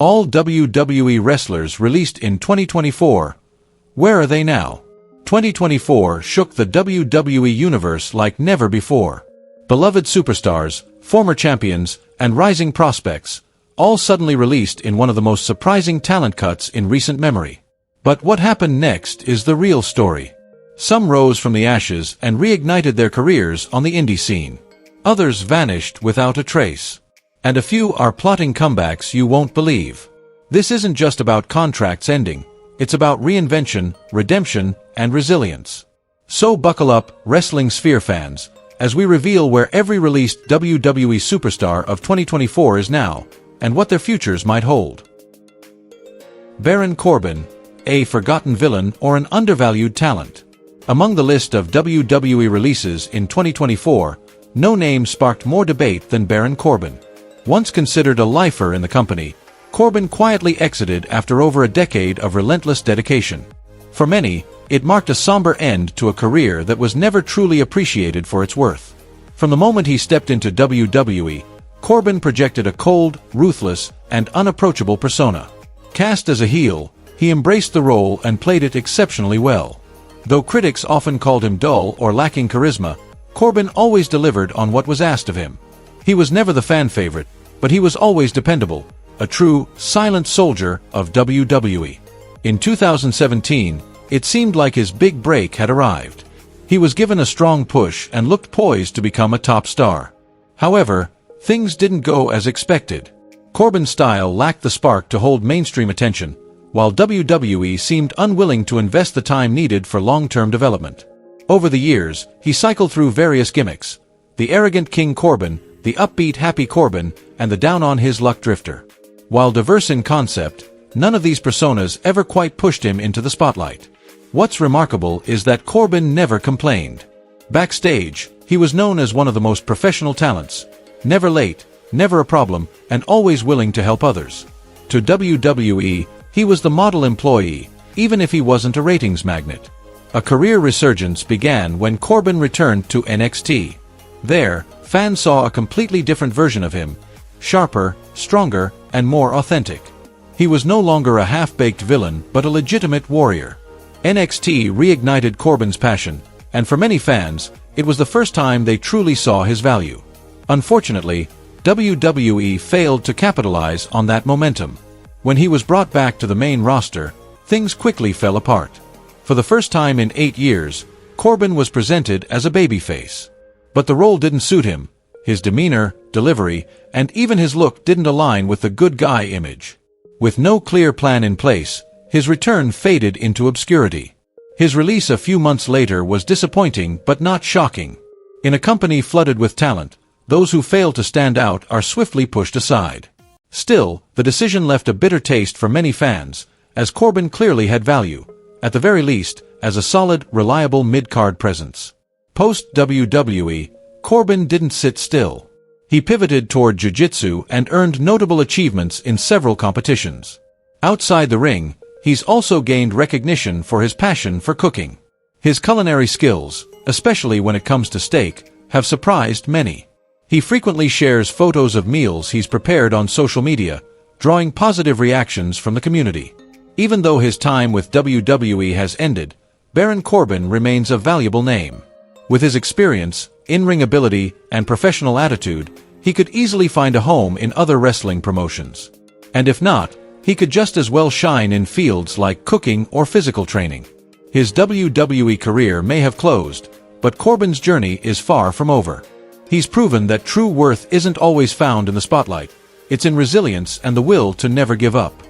All WWE wrestlers released in 2024. Where are they now? 2024 shook the WWE universe like never before. Beloved superstars, former champions, and rising prospects, all suddenly released in one of the most surprising talent cuts in recent memory. But what happened next is the real story. Some rose from the ashes and reignited their careers on the indie scene. Others vanished without a trace. And a few are plotting comebacks you won't believe. This isn't just about contracts ending. It's about reinvention, redemption, and resilience. So buckle up, Wrestling Sphere fans, as we reveal where every released WWE Superstar of 2024 is now, and what their futures might hold. Baron Corbin, a forgotten villain or an undervalued talent. Among the list of WWE releases in 2024, no name sparked more debate than Baron Corbin. Once considered a lifer in the company, Corbin quietly exited after over a decade of relentless dedication. For many, it marked a somber end to a career that was never truly appreciated for its worth. From the moment he stepped into WWE, Corbin projected a cold, ruthless, and unapproachable persona. Cast as a heel, he embraced the role and played it exceptionally well. Though critics often called him dull or lacking charisma, Corbin always delivered on what was asked of him. He was never the fan favorite, but he was always dependable, a true, silent soldier of WWE. In 2017, it seemed like his big break had arrived. He was given a strong push and looked poised to become a top star. However, things didn't go as expected. Corbin's style lacked the spark to hold mainstream attention, while WWE seemed unwilling to invest the time needed for long-term development. Over the years, he cycled through various gimmicks: the arrogant King Corbin, the upbeat Happy Corbin, and the down-on-his-luck Drifter. While diverse in concept, none of these personas ever quite pushed him into the spotlight. What's remarkable is that Corbin never complained. Backstage, he was known as one of the most professional talents, never late, never a problem, and always willing to help others. To WWE, he was the model employee, even if he wasn't a ratings magnet. A career resurgence began when Corbin returned to NXT. There, fans saw a completely different version of him, sharper, stronger, and more authentic. He was no longer a half-baked villain but a legitimate warrior. NXT reignited Corbin's passion, and for many fans, it was the first time they truly saw his value. Unfortunately, WWE failed to capitalize on that momentum. When he was brought back to the main roster, things quickly fell apart. For the first time in 8 years, Corbin was presented as a babyface. But the role didn't suit him. His demeanor, delivery, and even his look didn't align with the good guy image. With no clear plan in place, his return faded into obscurity. His release a few months later was disappointing but not shocking. In a company flooded with talent, those who fail to stand out are swiftly pushed aside. Still, the decision left a bitter taste for many fans, as Corbin clearly had value, at the very least, as a solid, reliable mid-card presence. Post-WWE, Corbin didn't sit still. He pivoted toward jiu-jitsu and earned notable achievements in several competitions. Outside the ring, he's also gained recognition for his passion for cooking. His culinary skills, especially when it comes to steak, have surprised many. He frequently shares photos of meals he's prepared on social media, drawing positive reactions from the community. Even though his time with WWE has ended, Baron Corbin remains a valuable name. With his experience, in-ring ability, and professional attitude, he could easily find a home in other wrestling promotions. And if not, he could just as well shine in fields like cooking or physical training. His WWE career may have closed, but Corbin's journey is far from over. He's proven that true worth isn't always found in the spotlight. It's in resilience and the will to never give up.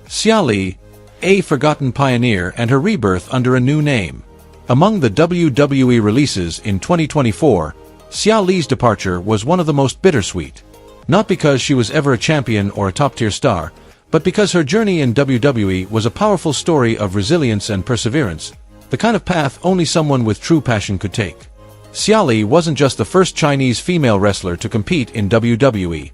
Siali, a forgotten pioneer and her rebirth under a new name. Among the WWE releases in 2024, Siali's departure was one of the most bittersweet. Not because she was ever a champion or a top-tier star, but because her journey in WWE was a powerful story of resilience and perseverance, the kind of path only someone with true passion could take. Siali wasn't just the first Chinese female wrestler to compete in WWE.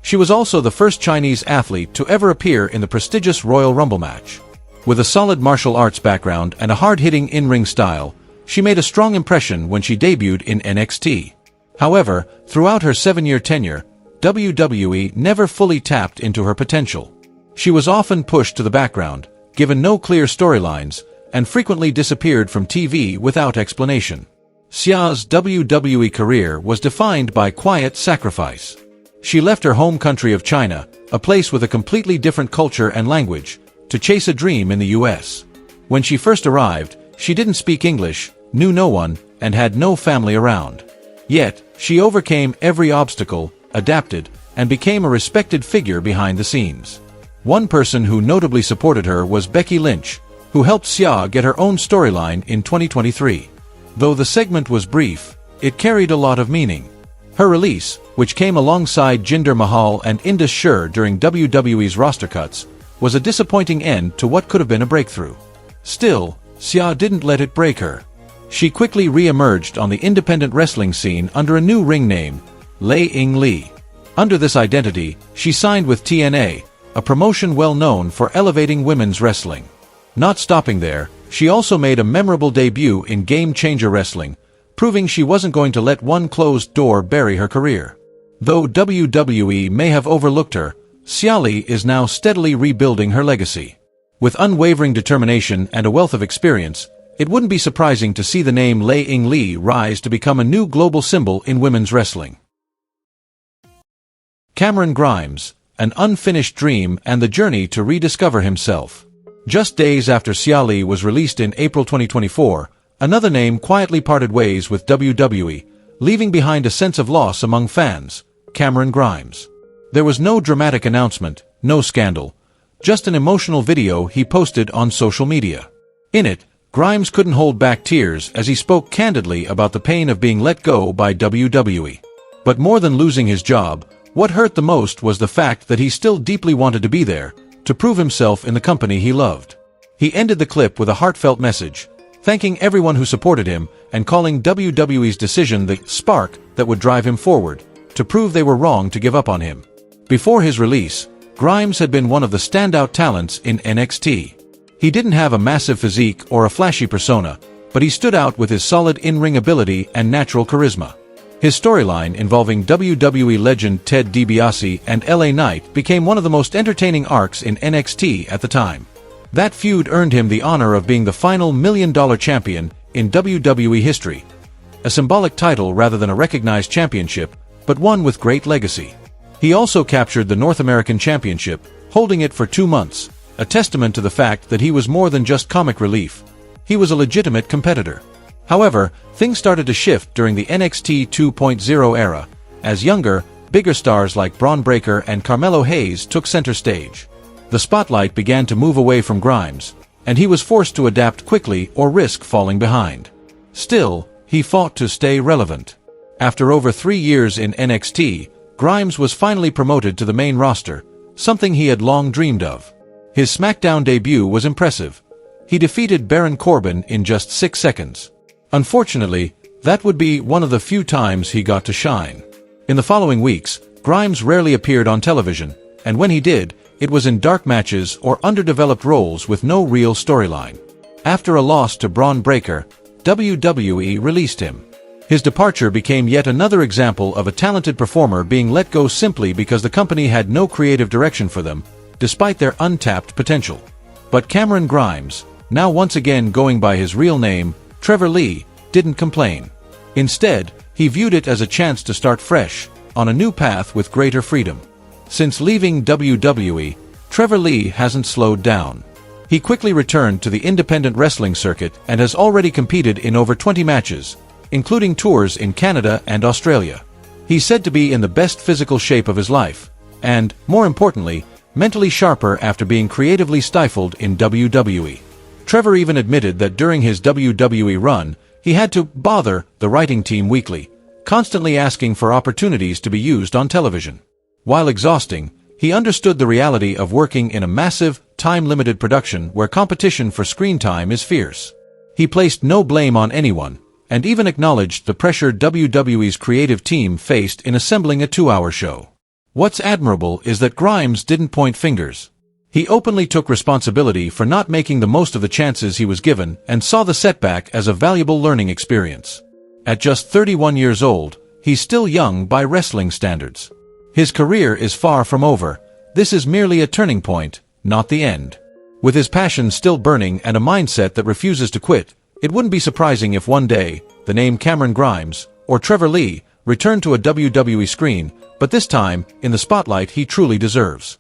She was also the first Chinese athlete to ever appear in the prestigious Royal Rumble match. With a solid martial arts background and a hard-hitting in-ring style, she made a strong impression when she debuted in NXT. However, throughout her 7-year tenure, WWE never fully tapped into her potential. She was often pushed to the background, given no clear storylines, and frequently disappeared from TV without explanation. Xia's WWE career was defined by quiet sacrifice. She left her home country of China, a place with a completely different culture and language, to chase a dream in the US. When she first arrived, she didn't speak English, knew no one, and had no family around. Yet, she overcame every obstacle, adapted, and became a respected figure behind the scenes. One person who notably supported her was Becky Lynch, who helped Xia get her own storyline in 2023. Though the segment was brief, it carried a lot of meaning. Her release, which came alongside Jinder Mahal and Indus Sher during WWE's roster cuts, was a disappointing end to what could have been a breakthrough. Still, Xia didn't let it break her. She quickly re-emerged on the independent wrestling scene under a new ring name, Lei Ying Li. Under this identity, she signed with TNA, a promotion well known for elevating women's wrestling. Not stopping there, she also made a memorable debut in Game Changer Wrestling, proving she wasn't going to let one closed door bury her career. Though WWE may have overlooked her, Siali is now steadily rebuilding her legacy. With unwavering determination and a wealth of experience, it wouldn't be surprising to see the name Lei Ying Li rise to become a new global symbol in women's wrestling. Cameron Grimes, an unfinished dream and the journey to rediscover himself. Just days after Siali was released in April 2024, another name quietly parted ways with WWE, leaving behind a sense of loss among fans, Cameron Grimes. There was no dramatic announcement, no scandal, just an emotional video he posted on social media. In it, Grimes couldn't hold back tears as he spoke candidly about the pain of being let go by WWE. But more than losing his job, what hurt the most was the fact that he still deeply wanted to be there, to prove himself in the company he loved. He ended the clip with a heartfelt message, thanking everyone who supported him and calling WWE's decision the spark that would drive him forward, to prove they were wrong to give up on him. Before his release, Grimes had been one of the standout talents in NXT. He didn't have a massive physique or a flashy persona, but he stood out with his solid in-ring ability and natural charisma. His storyline involving WWE legend Ted DiBiase and LA Knight became one of the most entertaining arcs in NXT at the time. That feud earned him the honor of being the final $1 million champion in WWE history. A symbolic title rather than a recognized championship, but one with great legacy. He also captured the North American Championship, holding it for 2 months, a testament to the fact that he was more than just comic relief. He was a legitimate competitor. However, things started to shift during the NXT 2.0 era, as younger, bigger stars like Bron Breakker and Carmelo Hayes took center stage. The spotlight began to move away from Grimes, and he was forced to adapt quickly or risk falling behind. Still, he fought to stay relevant. After over 3 years in NXT, Grimes was finally promoted to the main roster, something he had long dreamed of. His SmackDown debut was impressive. He defeated Baron Corbin in just 6 seconds. Unfortunately, that would be one of the few times he got to shine. In the following weeks, Grimes rarely appeared on television, and when he did, it was in dark matches or underdeveloped roles with no real storyline. After a loss to Bron Breakker, WWE released him. His departure became yet another example of a talented performer being let go simply because the company had no creative direction for them, despite their untapped potential. But Cameron Grimes, now once again going by his real name, Trevor Lee, didn't complain. Instead, he viewed it as a chance to start fresh, on a new path with greater freedom. Since leaving WWE, Trevor Lee hasn't slowed down. He quickly returned to the independent wrestling circuit and has already competed in over 20 matches, including tours in Canada and Australia. He's said to be in the best physical shape of his life, and, more importantly, mentally sharper after being creatively stifled in WWE. Trevor even admitted that during his WWE run, he had to bother the writing team weekly, constantly asking for opportunities to be used on television. While exhausting, he understood the reality of working in a massive, time-limited production where competition for screen time is fierce. He placed no blame on anyone, and even acknowledged the pressure WWE's creative team faced in assembling a 2-hour show. What's admirable is that Grimes didn't point fingers. He openly took responsibility for not making the most of the chances he was given and saw the setback as a valuable learning experience. At just 31 years old, he's still young by wrestling standards. His career is far from over. This is merely a turning point, not the end. With his passion still burning and a mindset that refuses to quit, it wouldn't be surprising if one day, the name Cameron Grimes, or Trevor Lee, returned to a WWE screen, but this time, in the spotlight he truly deserves.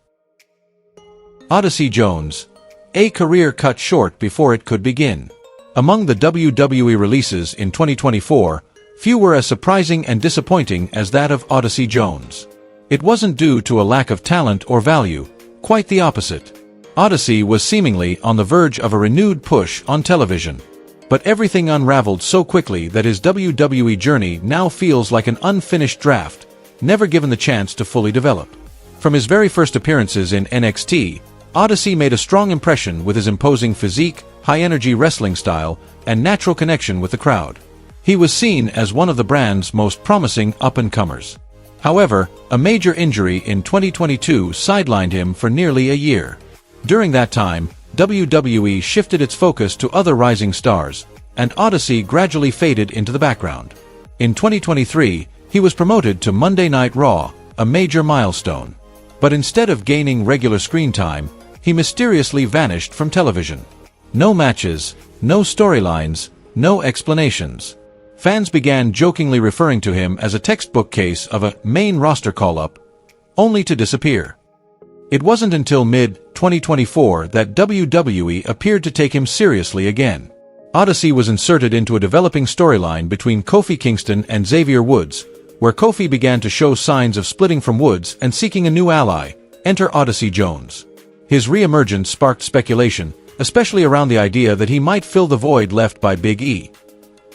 Odyssey Jones. A career cut short before it could begin. Among the WWE releases in 2024, few were as surprising and disappointing as that of Odyssey Jones. It wasn't due to a lack of talent or value, quite the opposite. Odyssey was seemingly on the verge of a renewed push on television. But everything unraveled so quickly that his WWE journey now feels like an unfinished draft, never given the chance to fully develop. From his very first appearances in NXT, Odyssey made a strong impression with his imposing physique, high-energy wrestling style, and natural connection with the crowd. He was seen as one of the brand's most promising up-and-comers. However, a major injury in 2022 sidelined him for nearly a year. During that time, WWE shifted its focus to other rising stars, and Odyssey gradually faded into the background. In 2023, he was promoted to Monday Night Raw, a major milestone. But instead of gaining regular screen time, he mysteriously vanished from television. No matches, no storylines, no explanations. Fans began jokingly referring to him as a textbook case of a main roster call-up, only to disappear. It wasn't until mid-2024 that WWE appeared to take him seriously again. Odyssey was inserted into a developing storyline between Kofi Kingston and Xavier Woods, where Kofi began to show signs of splitting from Woods and seeking a new ally. Enter Odyssey Jones. His re-emergence sparked speculation, especially around the idea that he might fill the void left by Big E.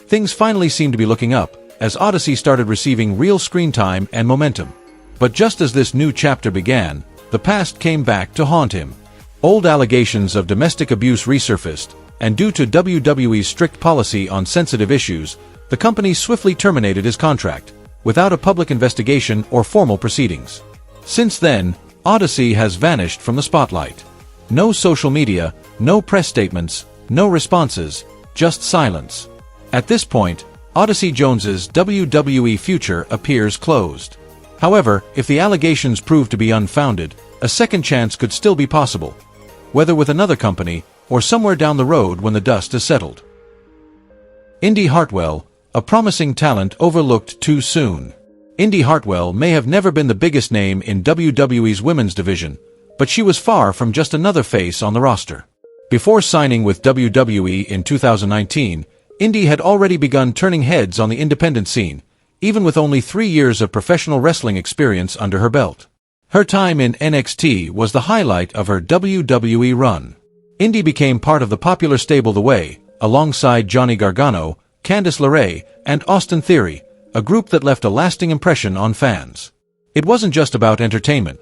Things finally seemed to be looking up, as Odyssey started receiving real screen time and momentum. But just as this new chapter began, the past came back to haunt him. Old allegations of domestic abuse resurfaced, and due to WWE's strict policy on sensitive issues, the company swiftly terminated his contract, without a public investigation or formal proceedings. Since then, Odyssey has vanished from the spotlight. No social media, no press statements, no responses, just silence. At this point, Odyssey Jones's WWE future appears closed. However, if the allegations prove to be unfounded, a second chance could still be possible, whether with another company or somewhere down the road when the dust has settled. Indi Hartwell, a promising talent overlooked too soon. Indi Hartwell may have never been the biggest name in WWE's women's division, but she was far from just another face on the roster. Before signing with WWE in 2019, Indi had already begun turning heads on the independent scene, even with only 3 years of professional wrestling experience under her belt. Her time in NXT was the highlight of her WWE run. Indi became part of the popular stable The Way, alongside Johnny Gargano, Candice LeRae, and Austin Theory, a group that left a lasting impression on fans. It wasn't just about entertainment.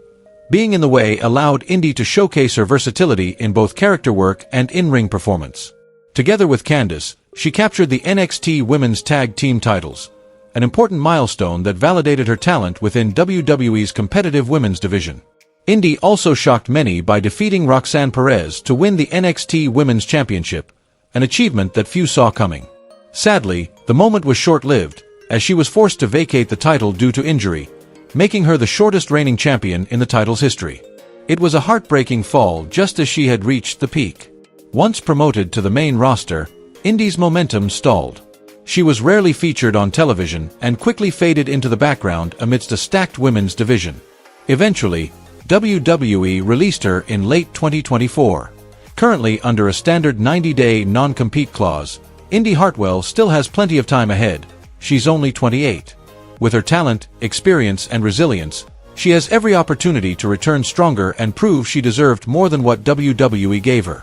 Being in The Way allowed Indi to showcase her versatility in both character work and in-ring performance. Together with Candice, she captured the NXT Women's Tag Team titles, an important milestone that validated her talent within WWE's competitive women's division. Indi also shocked many by defeating Roxanne Perez to win the NXT Women's Championship, an achievement that few saw coming. Sadly, the moment was short-lived, as she was forced to vacate the title due to injury, making her the shortest reigning champion in the title's history. It was a heartbreaking fall just as she had reached the peak. Once promoted to the main roster, Indi's momentum stalled. She was rarely featured on television and quickly faded into the background amidst a stacked women's division. Eventually, WWE released her in late 2024. Currently under a standard 90-day non-compete clause, Indi Hartwell still has plenty of time ahead. She's only 28. With her talent, experience, and resilience, she has every opportunity to return stronger and prove she deserved more than what WWE gave her.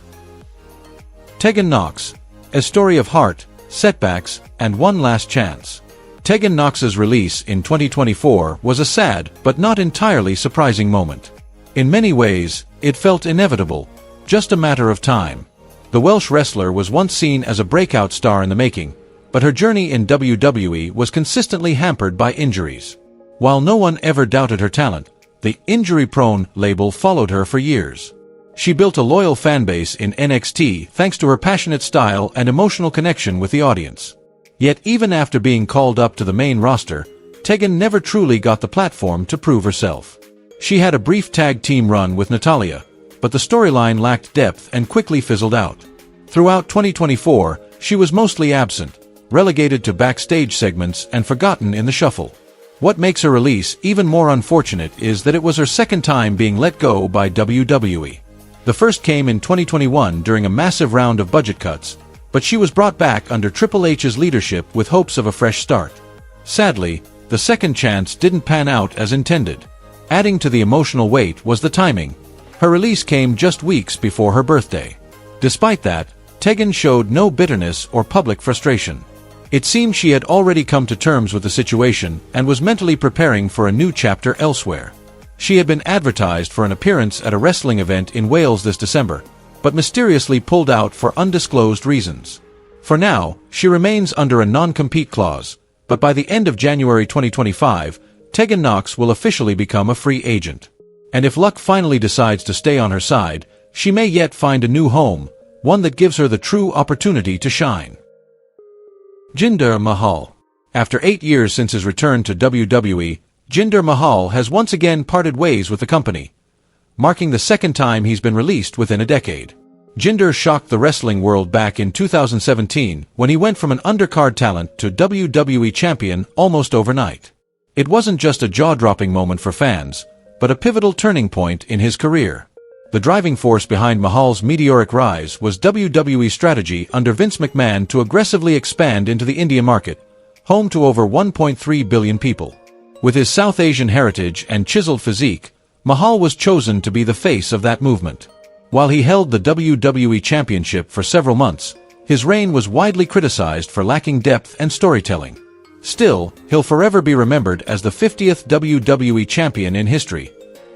Tegan Knox. A story of heart, setbacks, and one last chance. Tegan Knox's release in 2024 was a sad but not entirely surprising moment. In many ways, it felt inevitable, just a matter of time. The Welsh wrestler was once seen as a breakout star in the making, but her journey in WWE was consistently hampered by injuries. While no one ever doubted her talent, the injury-prone label followed her for years. She built a loyal fanbase in NXT thanks to her passionate style and emotional connection with the audience. Yet even after being called up to the main roster, Tegan never truly got the platform to prove herself. She had a brief tag team run with Natalya, but the storyline lacked depth and quickly fizzled out. Throughout 2024, she was mostly absent, relegated to backstage segments and forgotten in the shuffle. What makes her release even more unfortunate is that it was her second time being let go by WWE. The first came in 2021 during a massive round of budget cuts, but she was brought back under Triple H's leadership with hopes of a fresh start. Sadly, the second chance didn't pan out as intended. Adding to the emotional weight was the timing. Her release came just weeks before her birthday. Despite that, Tegan showed no bitterness or public frustration. It seemed she had already come to terms with the situation and was mentally preparing for a new chapter elsewhere. She had been advertised for an appearance at a wrestling event in Wales this December, but mysteriously pulled out for undisclosed reasons. For now, she remains under a non-compete clause, but by the end of January 2025, Tegan Knox will officially become a free agent. And if luck finally decides to stay on her side, she may yet find a new home, one that gives her the true opportunity to shine. Jinder Mahal. After 8 years since his return to WWE, Jinder Mahal has once again parted ways with the company, marking the second time he's been released within a decade. Jinder shocked the wrestling world back in 2017 when he went from an undercard talent to WWE champion almost overnight. It wasn't just a jaw-dropping moment for fans, but a pivotal turning point in his career. The driving force behind Mahal's meteoric rise was WWE's strategy under Vince McMahon to aggressively expand into the Indian market, home to over 1.3 billion people. With his South Asian heritage and chiseled physique, Mahal was chosen to be the face of that movement. While he held the WWE Championship for several months, his reign was widely criticized for lacking depth and storytelling. Still, he'll forever be remembered as the 50th WWE Champion in history,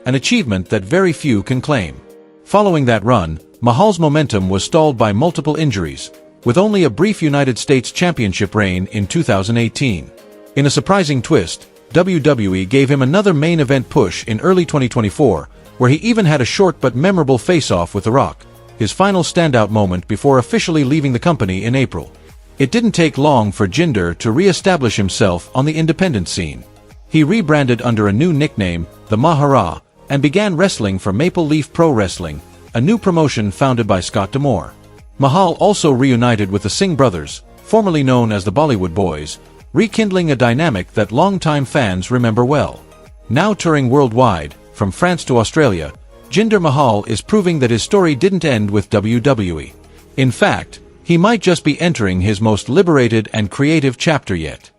an achievement that very few can claim. Following that run, Mahal's momentum was stalled by multiple injuries, with only a brief United States Championship reign in 2018. In a surprising twist, WWE gave him another main event push in early 2024, where he even had a short but memorable face-off with The Rock, his final standout moment before officially leaving the company in April. It didn't take long for Jinder to re-establish himself on the independent scene. He rebranded under a new nickname, the Mahara, and began wrestling for Maple Leaf Pro Wrestling, a new promotion founded by Scott D'Amore. Mahal also reunited with the Singh brothers, formerly known as the Bollywood Boys, rekindling a dynamic that longtime fans remember well. Now touring worldwide, from France to Australia, Jinder Mahal is proving that his story didn't end with WWE. In fact, he might just be entering his most liberated and creative chapter yet.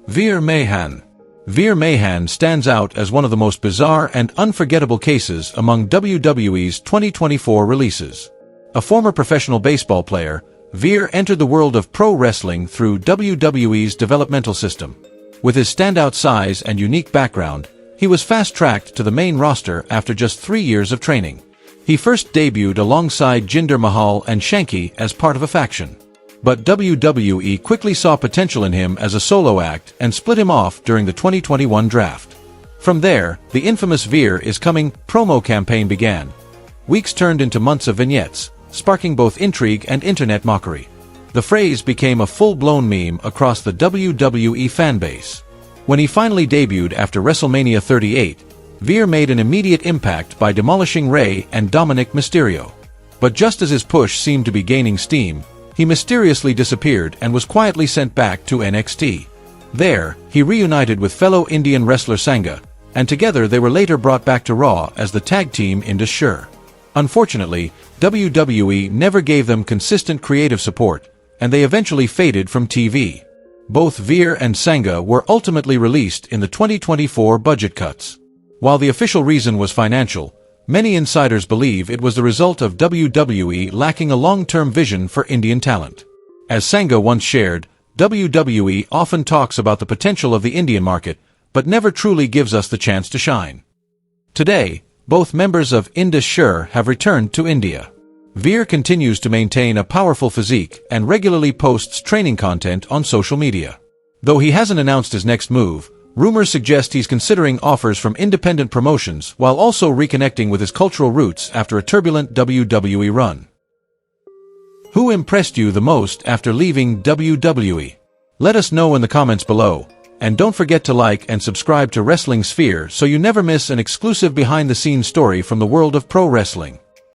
Veer Mayan. Veer Mayan stands out as one of the most bizarre and unforgettable cases among WWE's 2024 releases. A former professional baseball player, Veer entered the world of pro wrestling through WWE's developmental system. With his standout size and unique background, he was fast-tracked to the main roster after just 3 years of training. He first debuted alongside Jinder Mahal and Shanky as part of a faction. But WWE quickly saw potential in him as a solo act and split him off during the 2021 draft. From there, the infamous Veer is Coming promo campaign began. Weeks turned into months of vignettes, sparking both intrigue and internet mockery. The phrase became a full-blown meme across the WWE fanbase. When he finally debuted after WrestleMania 38, Veer made an immediate impact by demolishing Rey and Dominic Mysterio. But just as his push seemed to be gaining steam, he mysteriously disappeared and was quietly sent back to NXT. There, he reunited with fellow Indian wrestler Sangha, and together they were later brought back to Raw as the tag team Indus Sher. Unfortunately, WWE never gave them consistent creative support, and they eventually faded from TV. Both Veer and Sangha were ultimately released in the 2024 budget cuts. While the official reason was financial, many insiders believe it was the result of WWE lacking a long-term vision for Indian talent. As Sangha once shared, WWE often talks about the potential of the Indian market, but never truly gives us the chance to shine. Today, both members of Indus Sher have returned to India. Veer continues to maintain a powerful physique and regularly posts training content on social media. Though he hasn't announced his next move, rumors suggest he's considering offers from independent promotions while also reconnecting with his cultural roots after a turbulent WWE run. Who impressed you the most after leaving WWE? Let us know in the comments below. And don't forget to like and subscribe to Wrestling Sphere so you never miss an exclusive behind-the-scenes story from the world of pro wrestling.